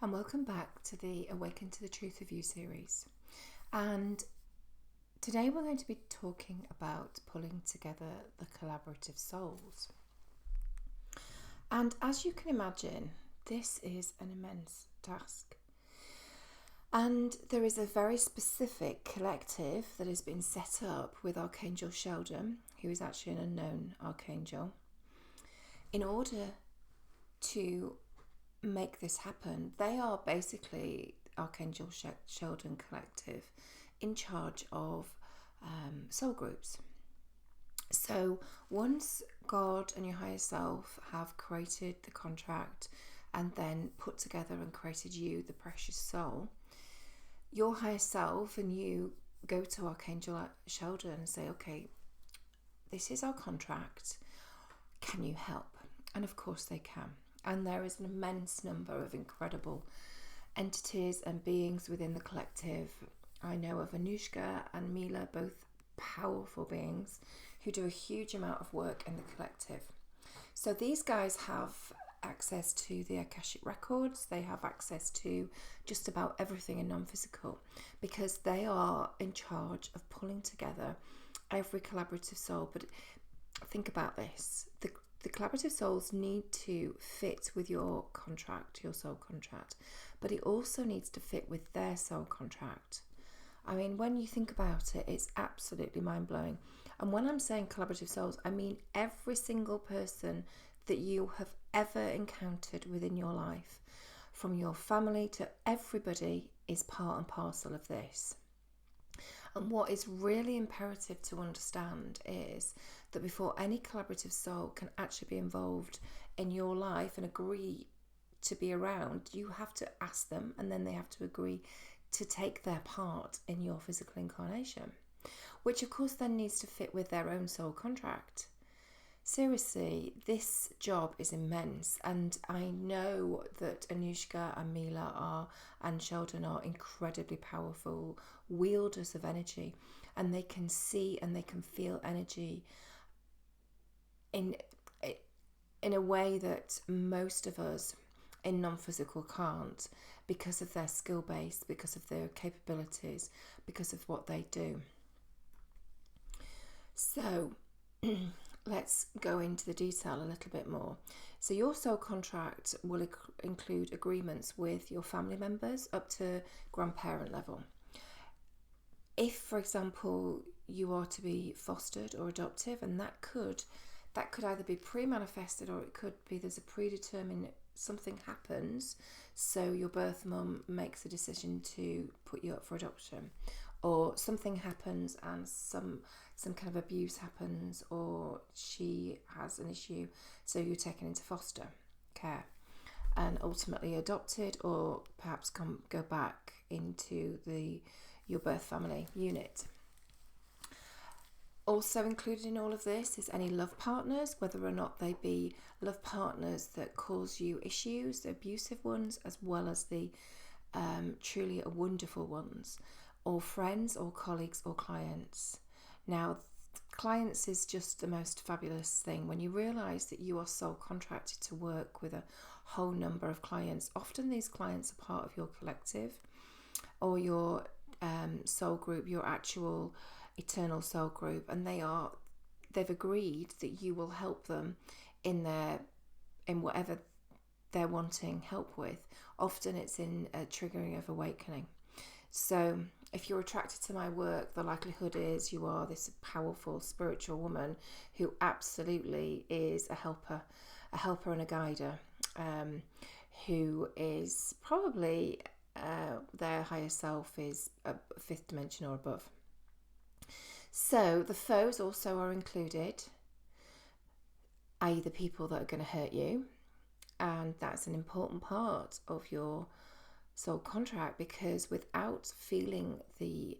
And welcome back to the Awaken to the Truth of You series. And today we're going to be talking about pulling together the collaborative souls. And as you can imagine, this is an immense task. And there is a very specific collective that has been set up with Archangel Sheldon, who is actually an unknown archangel, in order to make this happen. They are basically Archangel Sheldon Collective in charge of soul groups. So once God and your higher self have created the contract and then put together and created you, the precious soul, your higher self and you go to Archangel Sheldon and say, okay, this is our contract, can you help? And of course they can. And there is an immense number of incredible entities and beings within the collective. I know of Anushka and Mila, both powerful beings who do a huge amount of work in the collective. So these guys have access to the Akashic records. They have access to just about everything in non-physical, because they are in charge of pulling together every collaborative soul. But think about this. The collaborative souls need to fit with your contract, your soul contract, but it also needs to fit with their soul contract. I mean, when you think about it, it's absolutely mind-blowing. And when I'm saying collaborative souls, I mean every single person that you have ever encountered within your life, from your family to everybody, is part and parcel of this. And what is really imperative to understand is that before any collaborative soul can actually be involved in your life and agree to be around, you have to ask them, and then they have to agree to take their part in your physical incarnation, which of course then needs to fit with their own soul contract. Seriously, this job is immense, and I know that Anushka and Mila and Sheldon are incredibly powerful wielders of energy, and they can see and they can feel energy in a way that most of us in non-physical can't, because of their skill base, because of their capabilities, because of what they do. So let's go into the detail a little bit more. So your soul contract will include agreements with your family members up to grandparent level. If, for example, you are to be fostered or adoptive, and that could either be pre-manifested, or it could be there's a predetermined, something happens, so your birth mum makes a decision to put you up for adoption, or something happens and some kind of abuse happens, or she has an issue, so you're taken into foster care and ultimately adopted, or perhaps go back into your birth family unit. Also included in all of this is any love partners, whether or not they be love partners that cause you issues, the abusive ones, as well as the truly wonderful ones, or friends or colleagues or clients. Now, clients is just the most fabulous thing. When you realise that you are soul contracted to work with a whole number of clients, often these clients are part of your collective or your soul group, your actual eternal soul group, and they've agreed that you will help them in whatever they're wanting help with. Often it's in a triggering of awakening. So if you're attracted to my work, the likelihood is you are this powerful spiritual woman who absolutely is a helper and a guider, who is probably their higher self is a fifth dimension or above. So the foes also are included, i.e. the people that are going to hurt you, and that's an important part of your soul contract, because without feeling the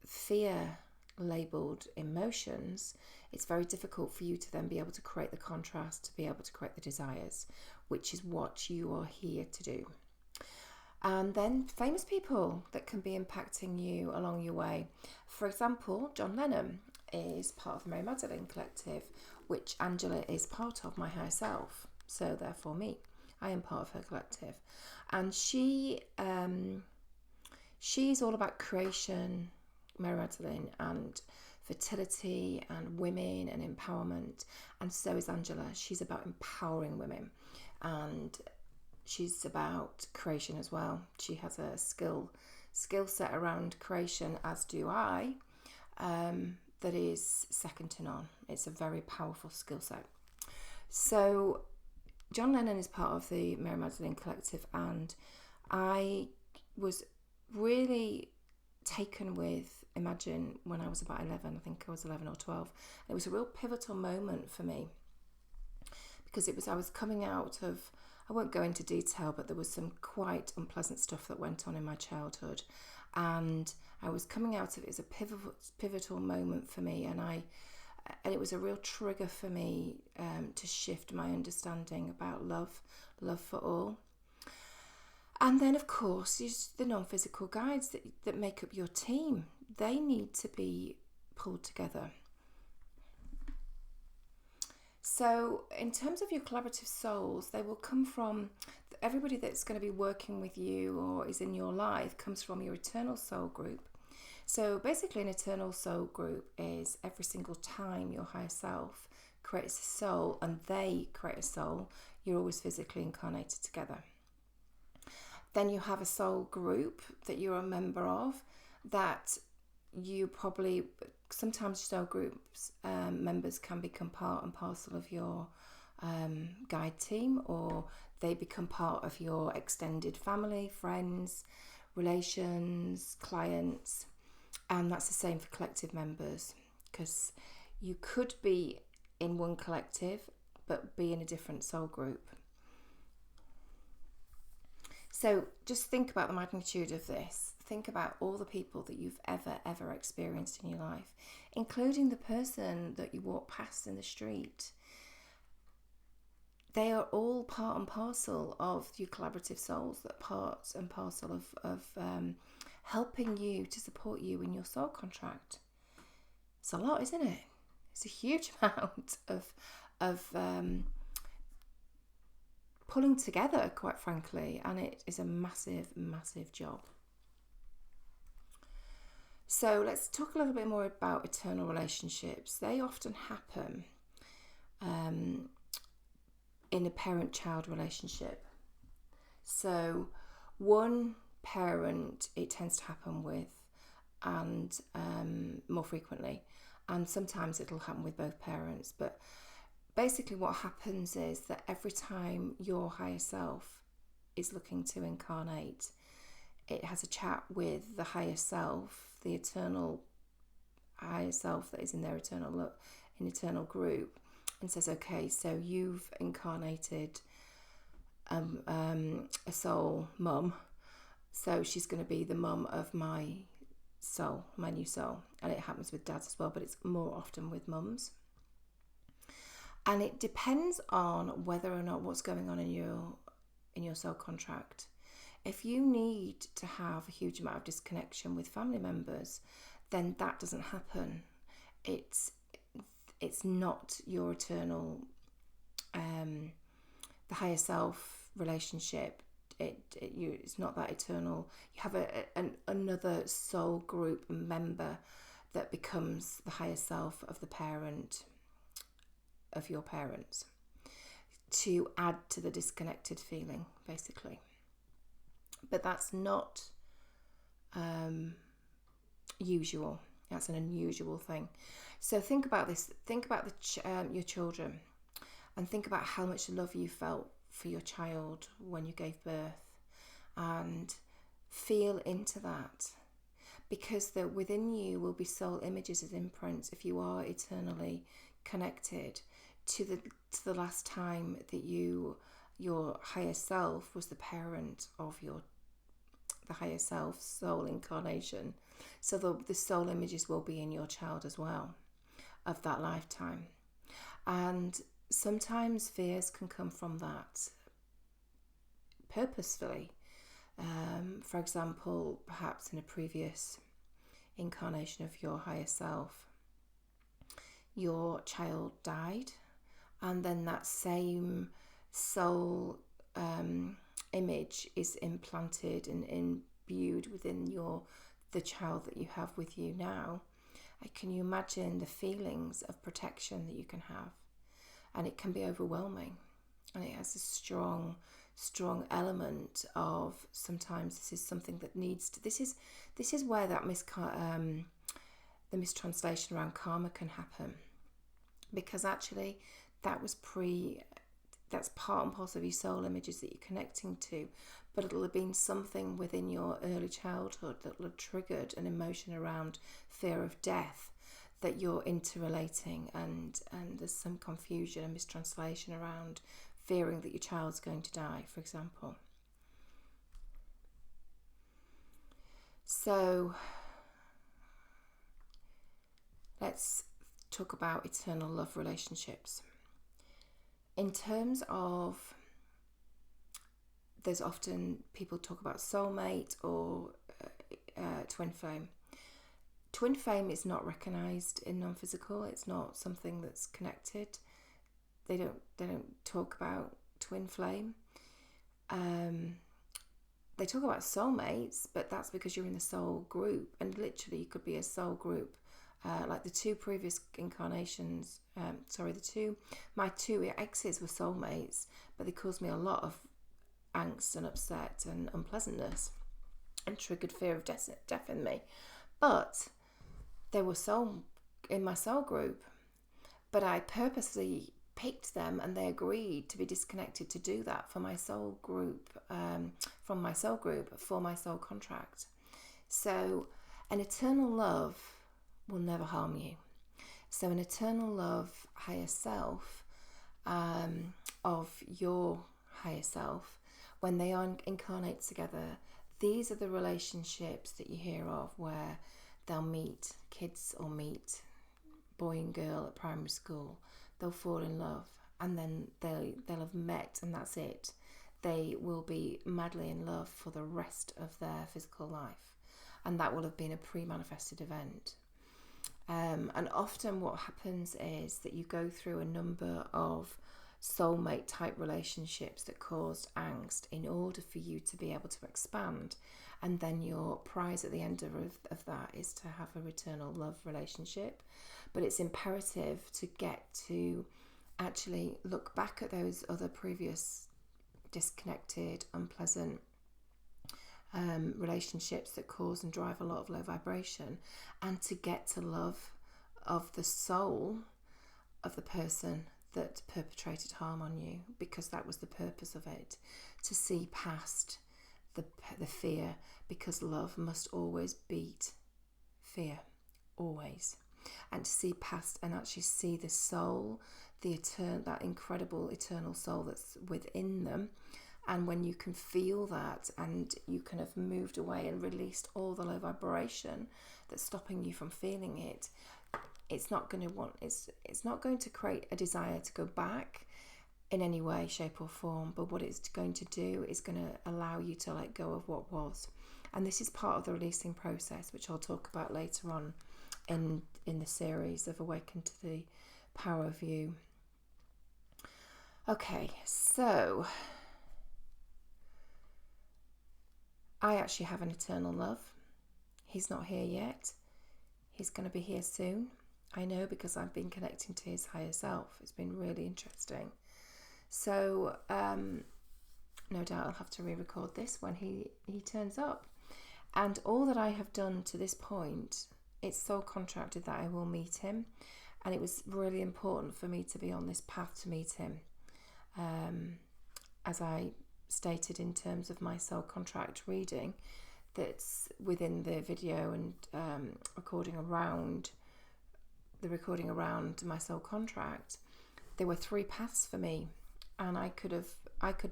fear labelled emotions, it's very difficult for you to then be able to create the contrast, to be able to create the desires, which is what you are here to do. And then famous people that can be impacting you along your way. For example, John Lennon is part of the Mary Magdalene Collective, which Angela is part of, my higher self, so therefore me. I am part of her collective. And she's all about creation, Mary Magdalene, and fertility and women and empowerment. And so is Angela. She's about empowering women, and she's about creation as well. She has a skill set around creation, as do I, that is second to none. It's a very powerful skill set. So John Lennon is part of the Mary Magdalene collective, and I was really taken with Imagine when I was about 11. I think I was 11 or 12. It was a real pivotal moment for me, because I was coming out of, I won't go into detail, but there was some quite unpleasant stuff that went on in my childhood, and I was coming out of it. It was a pivotal moment for me, and it was a real trigger for me to shift my understanding about love for all. And then, of course, the non-physical guides that make up your team, they need to be pulled together. So in terms of your collaborative souls, they will come from, everybody that's going to be working with you or is in your life comes from your eternal soul group. So basically an eternal soul group is every single time your higher self creates a soul and they create a soul, you're always physically incarnated together. Then you have a soul group that you're a member of, that you probably, sometimes soul groups members can become part and parcel of your guide team, or they become part of your extended family, friends, relations, clients. And that's the same for collective members, because you could be in one collective but be in a different soul group. So just think about the magnitude of this. Think about all the people that you've ever experienced in your life, including the person that you walk past in the street. They are all part and parcel of your collaborative souls, that part and parcel of helping you, to support you in your soul contract. It's a lot, isn't it? It's a huge amount of pulling together, quite frankly, and it is a massive job. So let's talk a little bit more about eternal relationships. They often happen in a parent-child relationship. So one parent it tends to happen with, and more frequently, and sometimes it'll happen with both parents. But basically what happens is that every time your higher self is looking to incarnate, it has a chat with the higher self, the eternal higher self that is in their eternal group, and says, okay, so you've incarnated a soul mum, so she's going to be the mum of my soul, my new soul. And it happens with dads as well, but it's more often with mums. And it depends on whether or not what's going on in your soul contract. If you need to have a huge amount of disconnection with family members, then that doesn't happen. It's not your eternal, the higher self relationship. It's not that eternal. You have another soul group member that becomes the higher self of the parent, of your parents, to add to the disconnected feeling, basically. But that's not usual. That's an unusual thing. So think about this. Think about your children, and think about how much love you felt for your child when you gave birth, and feel into that, because within you will be soul images as imprints if you are eternally connected to the last time that your higher self was the parent of the higher self soul incarnation. So the soul images will be in your child as well, of that lifetime. And sometimes fears can come from that purposefully. For example, perhaps in a previous incarnation of your higher self, your child died, and then that same soul image is implanted and imbued within the child that you have with you now, can you imagine the feelings of protection that you can have? And it can be overwhelming, and it has a strong element of, sometimes this is something that needs to, this is where that the mistranslation around karma can happen, because actually that's part and parcel of your soul images that you're connecting to, but it'll have been something within your early childhood that will have triggered an emotion around fear of death that you're interrelating, and there's some confusion and mistranslation around fearing that your child's going to die, for example. So let's talk about eternal love relationships. In terms of, there's often people talk about soulmate or twin flame. Twin flame is not recognised in non-physical. It's not something that's connected. They don't talk about twin flame. They talk about soulmates, but that's because you're in the soul group, and literally you could be a soul group. Like the two previous incarnations, my two exes were soulmates, but they caused me a lot of angst and upset and unpleasantness, and triggered fear of death in me. But they were in my soul group, but I purposely picked them, and they agreed to be disconnected to do that for my soul group, from my soul group, for my soul contract. So an eternal love will never harm you. So an eternal love, higher self, of your higher self, when they incarnate together, these are the relationships that you hear of where they'll meet kids, or meet boy and girl at primary school. They'll fall in love, and then they'll have met, and that's it. They will be madly in love for the rest of their physical life, and that will have been a pre-manifested event. And often what happens is that you go through a number of soulmate type relationships that caused angst in order for you to be able to expand, and then your prize at the end of that is to have a eternal love relationship. But it's imperative to get to actually look back at those other previous disconnected, unpleasant relationships that cause and drive a lot of low vibration, and to get to love of the soul of the person that perpetrated harm on you, because that was the purpose of it, to see past the fear, because love must always beat fear, always, and to see past and actually see the soul, that incredible eternal soul that's within them. And when you can feel that, and you can have moved away and released all the low vibration that's stopping you from feeling it, it's not going to create a desire to go back in any way, shape or form. But what it's going to do is going to allow you to let go of what was. And this is part of the releasing process, which I'll talk about later on in the series of Awaken to the Power of You. Okay, so I actually have an eternal love. He's not here yet. He's going to be here soon. I know, because I've been connecting to his higher self. It's been really interesting. So no doubt I'll have to re-record this when he turns up. And all that I have done to this point, it's so contracted that I will meet him. And it was really important for me to be on this path to meet him. As I stated in terms of my soul contract reading, that's within the video and recording around my soul contract, there were 3 paths for me, and I could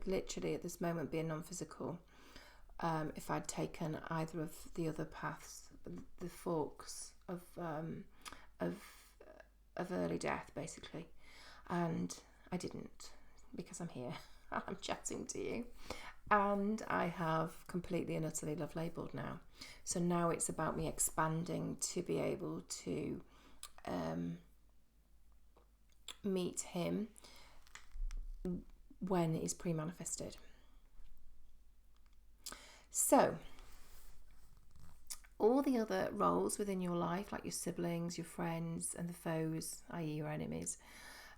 literally at this moment be a non-physical if I'd taken either of the other paths, the forks of early death, basically. And I didn't, because I'm here. I'm chatting to you, and I have completely and utterly love labelled now. So now it's about me expanding to be able to meet him when it is pre-manifested. So, all the other roles within your life, like your siblings, your friends, and the foes, i.e. your enemies,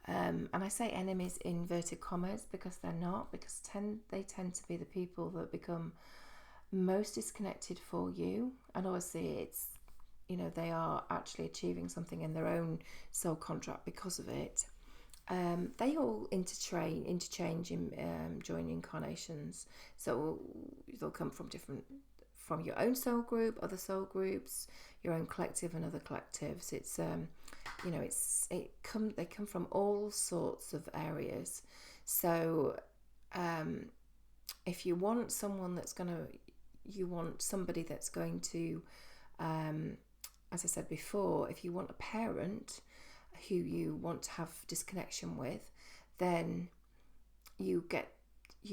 and I say enemies in inverted commas because they're not, because they tend to be the people that become most disconnected for you. And obviously it's, they are actually achieving something in their own soul contract because of it. They all interchange in during incarnations. So they'll come from your own soul group, other soul groups, your own collective and other collectives. It's they come from all sorts of areas. So if you want you want somebody that's going to, as I said before, if you want a parent who you want to have disconnection with, then you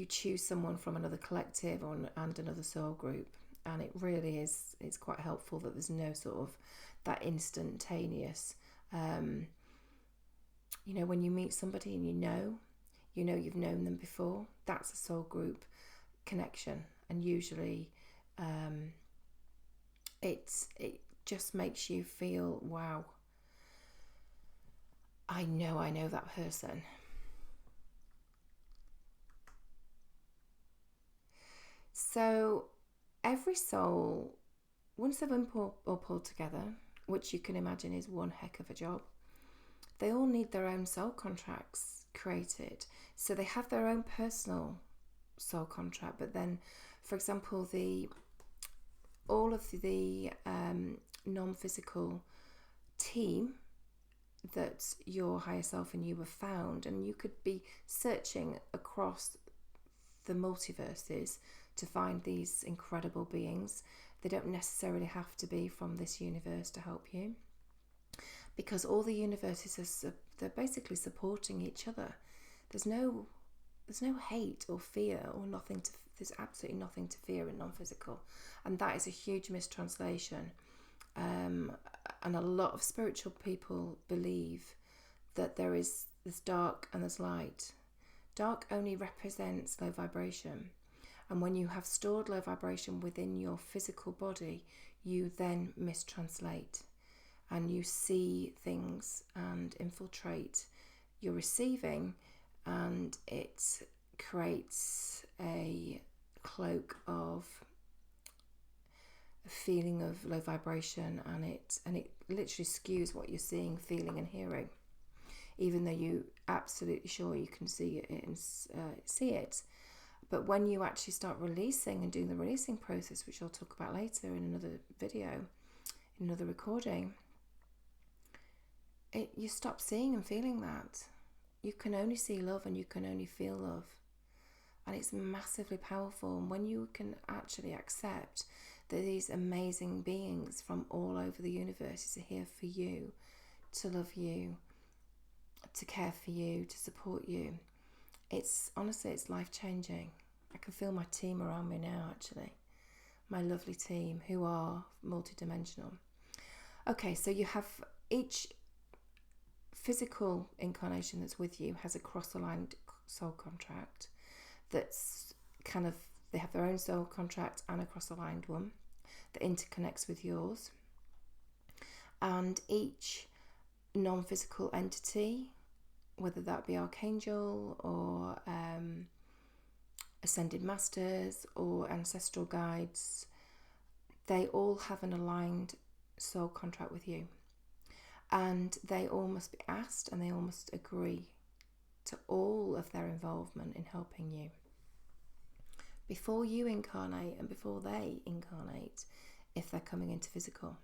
choose someone from another collective and another soul group. And it really it's quite helpful that there's no sort of that instantaneous, when you meet somebody and you've known them before, that's a soul group connection. And usually it just makes you feel, wow, I know that person. So every soul, once they've been pulled together, which you can imagine is one heck of a job, they all need their own soul contracts created. So they have their own personal soul contract, but then, for example, all of the non-physical team that your higher self and you have found, and you could be searching across the multiverses to find these incredible beings. They don't necessarily have to be from this universe to help you, because all the universes they're basically supporting each other. There's no hate or fear or nothing there's absolutely nothing to fear in non-physical, and that is a huge mistranslation. And a lot of spiritual people believe that there's dark and there's light. Dark only represents low vibration, and when you have stored low vibration within your physical body, you then mistranslate and you see things and infiltrate your receiving, and it creates a cloak of a feeling of low vibration, and it literally skews what you're seeing, feeling and hearing, even though you absolutely sure you can see it. But when you actually start releasing and doing the releasing process, which I'll talk about later in another video, in another recording, you stop seeing and feeling that. You can only see love and you can only feel love. And it's massively powerful. And when you can actually accept that these amazing beings from all over the universe are here for you, to love you, to care for you, to support you, it's life-changing. I can feel my team around me now, actually. My lovely team who are multidimensional. Okay, so you have each physical incarnation that's with you has a cross-aligned soul contract that's they have their own soul contract and a cross-aligned one that interconnects with yours. And each non-physical entity, whether that be Archangel or Ascended Masters or Ancestral Guides, they all have an aligned soul contract with you. And they all must be asked and they all must agree to all of their involvement in helping you before you incarnate and before they incarnate, if they're coming into physical.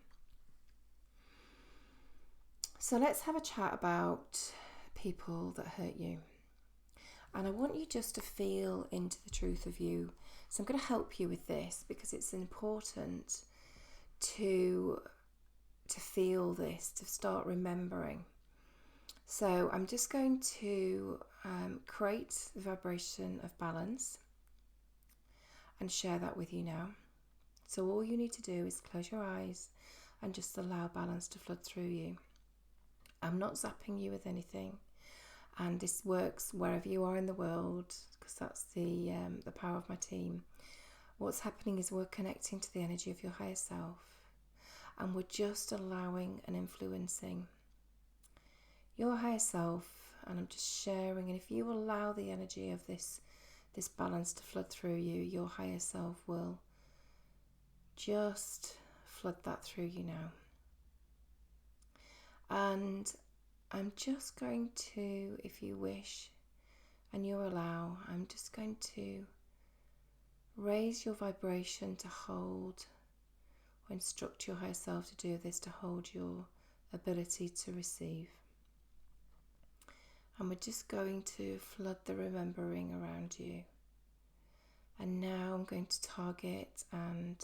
So let's have a chat about people that hurt you. And I want you just to feel into the truth of you. So I'm going to help you with this because it's important to feel this, to start remembering. So I'm just going to create the vibration of balance and share that with you now. So all you need to do is close your eyes and just allow balance to flood through you. I'm not zapping you with anything, and this works wherever you are in the world, because that's the power of my team. what's happening is we're connecting to the energy of your higher self, and we're just allowing and influencing your higher self. And I'm just sharing, and if you allow the energy of this balance to flood through you, your higher self will just flood that through you now. And I'm just going to, if you wish and you allow, I'm just going to raise your vibration to hold, or instruct your higher self to do this, to hold your ability to receive. And we're just going to flood the remembering around you. And now I'm going to target and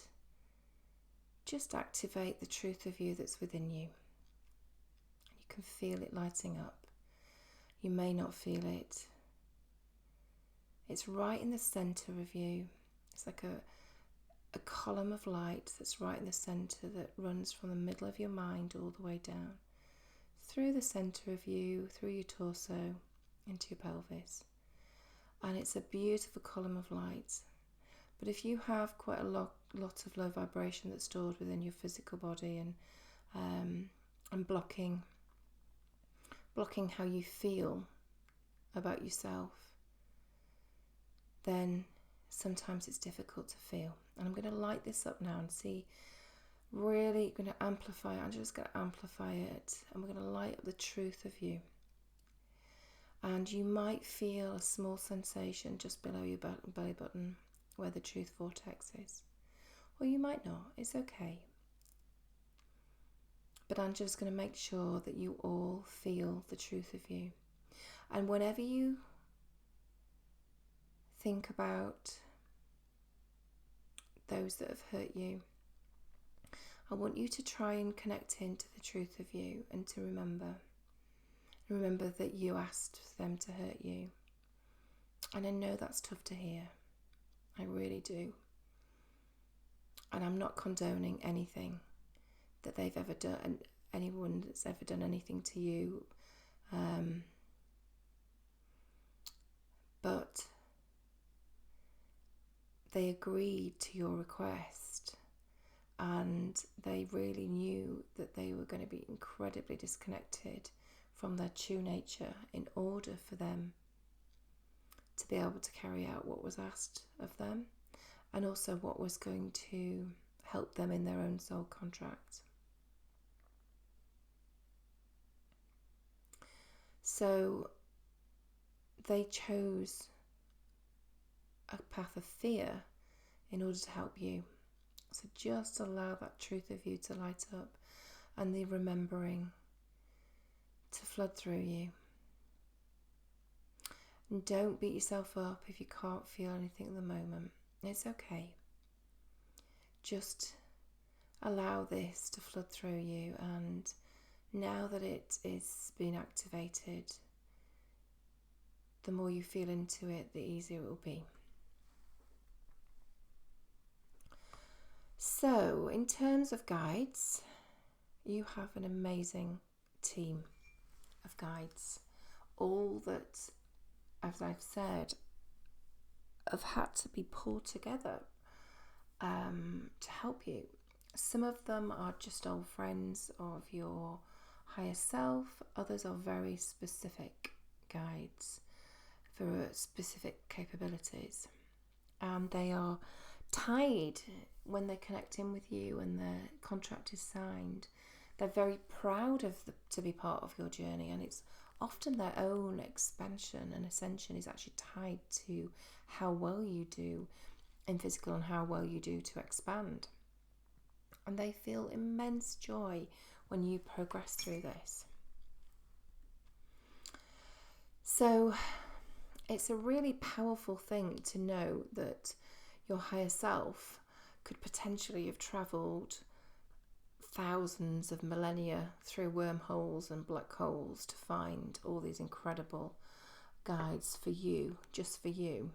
just activate the truth of you that's within you. You can feel it lighting up. You may not feel it. It's right in the center of you. It's like a column of light that's right in the center, that runs from the middle of your mind all the way down, through the center of you, through your torso, into your pelvis. And it's a beautiful column of light. But if you have quite a lot of low vibration that's stored within your physical body and blocking how you feel about yourself, then sometimes it's difficult to feel. And I'm going to light this up now and see, really going to amplify it. I'm just going to amplify it, and we're going to light up the truth of you. And you might feel a small sensation just below your belly button where the truth vortex is. Or you might not, it's okay. But I'm just going to make sure that you all feel the truth of you. And whenever you think about those that have hurt you, I want you to try and connect into the truth of you, and to remember that you asked them to hurt you. And I know that's tough to hear. I really do. And I'm not condoning anything that they've ever done, and anyone that's ever done anything to you. But they agreed to your request, and they really knew that they were going to be incredibly disconnected from their true nature in order for them to be able to carry out what was asked of them, and also what was going to help them in their own soul contract. So they chose a path of fear in order to help you. So just allow that truth of you to light up, and the remembering to flood through you. And don't beat yourself up if you can't feel anything at the moment. It's okay. Just allow this to flood through you, and now that it is being activated, the more you feel into it, the easier it will be. So, in terms of guides, you have an amazing team of guides. All that, as I've said, have had to be pulled together to help you. Some of them are just old friends of your higher self. Others are very specific guides for specific capabilities. And they are tied when they connect in with you and the contract is signed. They're very proud to be part of your journey, and it's often their own expansion and ascension is actually tied to how well you do in physical and how well you do to expand. And they feel immense joy when you progress through this. So it's a really powerful thing to know that your higher self could potentially have travelled thousands of millennia through wormholes and black holes to find all these incredible guides for you, just for you.